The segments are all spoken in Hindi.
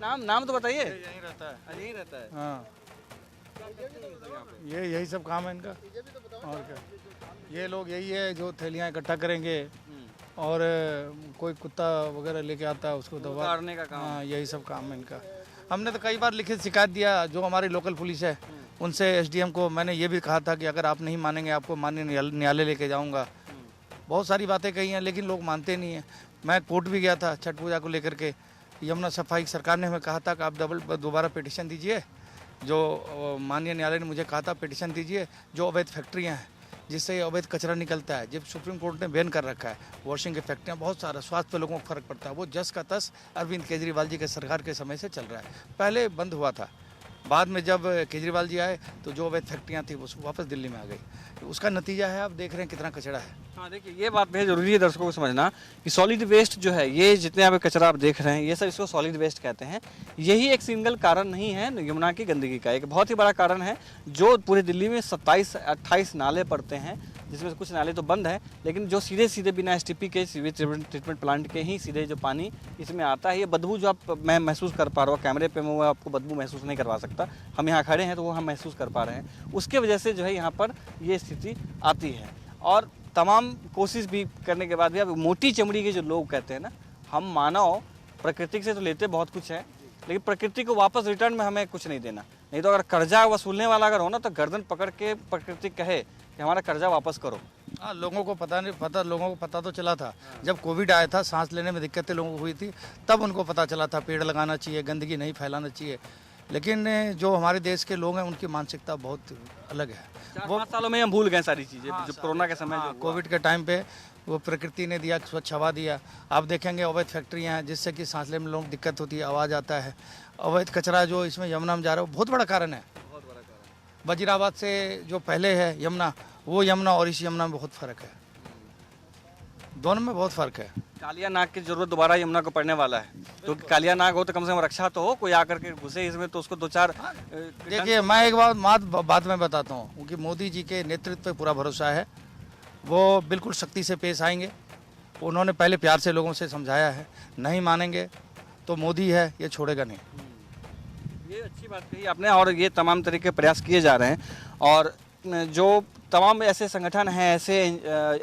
नाम नाम तो बताइए। यहीं रहता है। यहीं रहता है। हाँ, यही सब काम है इनका। और क्या, ये लोग यही है जो थैलियाँ इकट्ठा करेंगे और कोई कुत्ता वगैरह लेके आता है उसको दबा उतारने का काम। हाँ, यही सब काम है इनका। हमने तो कई बार लिखित शिकायत दिया, जो हमारी लोकल पुलिस है उनसे, एसडीएम को मैंने ये भी कहा था कि अगर आप नहीं मानेंगे आपको माननीय न्यायालय लेके जाऊंगा। बहुत सारी बातें कही हैं लेकिन लोग मानते नहीं हैं। मैं कोर्ट भी गया था छठ पूजा को लेकर के। यमुना सफाई सरकार ने हमें कहा था कि आप दोबारा पिटीशन दीजिए। जो माननीय न्यायालय ने मुझे कहा था पिटीशन दीजिए, जो अवैध फैक्ट्रियाँ हैं जिससे ये अवैध कचरा निकलता है, जब सुप्रीम कोर्ट ने बैन कर रखा है वॉशिंग की फैक्ट्रियाँ, बहुत सारा स्वास्थ्य पे लोगों को फर्क पड़ता है, वो जस का तस अरविंद केजरीवाल जी के सरकार के समय से चल रहा है। पहले बंद हुआ था, बाद में जब केजरीवाल जी आए तो जो अवैध फैक्ट्रियाँ थी वो वापस दिल्ली में आ गई। उसका नतीजा है, आप देख रहे हैं कितना कचरा है। हाँ देखिए, ये बात बेहद जरूरी है दर्शकों को समझना कि सॉलिड वेस्ट जो है, ये जितने यहाँ पे कचरा आप देख रहे हैं, ये सब इसको सॉलिड वेस्ट कहते हैं। यही एक सिंगल कारण नहीं है यमुना की गंदगी का, एक बहुत ही बड़ा कारण है। जो पूरे दिल्ली में 27-28 नाले पड़ते हैं, जिसमें कुछ नाले तो बंद हैं, लेकिन जो सीधे सीधे बिना एसटीपी के सीवेज ट्रीटमेंट प्लांट के ही सीधे जो पानी इसमें आता है, ये बदबू जो मैं महसूस कर पा रहा हूँ, कैमरे पे मैं आपको बदबू महसूस नहीं करवा सकता, हम यहाँ खड़े हैं तो वो हम महसूस कर पा रहे हैं। उसके वजह से जो है यहाँ पर ये स्थिति आती है। और तमाम कोशिश भी करने के बाद भी, अब मोटी चमड़ी के जो लोग कहते हैं ना, हम मानव प्रकृति से तो लेते बहुत कुछ है, लेकिन प्रकृति को वापस रिटर्न में हमें कुछ नहीं देना। नहीं तो अगर कर्जा वसूलने वाला अगर हो ना, तो गर्दन पकड़ के प्रकृति कहे कि हमारा कर्जा वापस करो। हाँ, लोगों को पता तो चला था। जब कोविड आया था, सांस लेने में दिक्कतें लोगों को हुई थी, तब उनको पता चला था पेड़ लगाना चाहिए, गंदगी नहीं फैलाना चाहिए। लेकिन जो हमारे देश के लोग हैं उनकी मानसिकता बहुत अलग है। 4-5 सालों में हम भूल गए सारी चीज़ें। जो कोरोना के समय जो कोविड के टाइम पे वो प्रकृति ने दिया, स्वच्छ हवा दिया। आप देखेंगे अवैध फैक्ट्रियाँ हैं जिससे कि सांस लेने में लोगों को दिक्कत होती है, आवाज़ आता है। अवैध कचरा जो इसमें यमुना में जा रहा है वो बहुत बड़ा कारण है। वजीराबाद से जो पहले है यमुना, वो यमुना और इस यमुना में बहुत फ़र्क है, दोनों में बहुत फ़र्क है। कालिया नाग की जरूरत दोबारा यमुना को पड़ने वाला है, क्योंकि कालिया नाग हो तो कम से कम रक्षा तो हो, कोई आकर के घुसे इसमें तो उसको 2-4 देखिए, मैं एक बात मैं बताता हूँ, क्योंकि मोदी जी के नेतृत्व पे पूरा भरोसा है। वो बिल्कुल सख्ती से पेश आएंगे। उन्होंने पहले प्यार से लोगों से समझाया है, नहीं मानेंगे तो मोदी है, ये छोड़ेगा नहीं। ये अच्छी बात कही आपने, और ये तमाम तरीके के प्रयास किए जा रहे हैं। और जो तमाम ऐसे संगठन हैं, ऐसे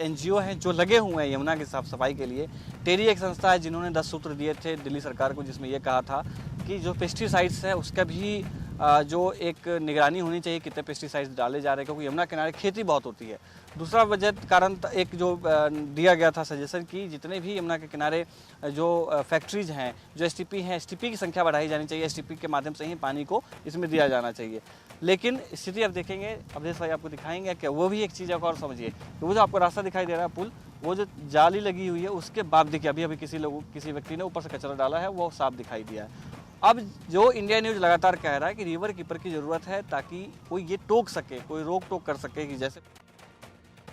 एनजीओ हैं जो लगे हुए हैं यमुना की साफ सफाई के लिए। टेरी एक संस्था है जिन्होंने 10 सूत्र दिए थे दिल्ली सरकार को, जिसमें ये कहा था कि जो पेस्टिसाइड्स है उसका भी जो एक निगरानी होनी चाहिए, कितने पेस्टिसाइड्स डाले जा रहे हैं, क्योंकि यमुना किनारे खेती बहुत होती है। दूसरा वजह कारण एक जो दिया गया था सजेशन कि जितने भी यमुना के किनारे जो फैक्ट्रीज हैं, जो एसटीपी हैं, एसटीपी की संख्या बढ़ाई जानी चाहिए, एसटीपी के माध्यम से ही पानी को इसमें दिया जाना चाहिए। लेकिन स्थिति अब देखेंगे, अवधेश भाई आपको दिखाएंगे क्या, वो भी एक चीज़ और समझिए, वो जो आपको रास्ता दिखाई दे रहा है पुल, वो जो जाली लगी हुई है उसके बाद देखिए अभी किसी व्यक्ति ने ऊपर से कचरा डाला है, वो साफ दिखाई दिया है। अब जो इंडिया न्यूज़ लगातार कह रहा है कि रिवर कीपर की ज़रूरत है, ताकि कोई ये टोक सके, कोई रोक टोक कर सके कि जैसे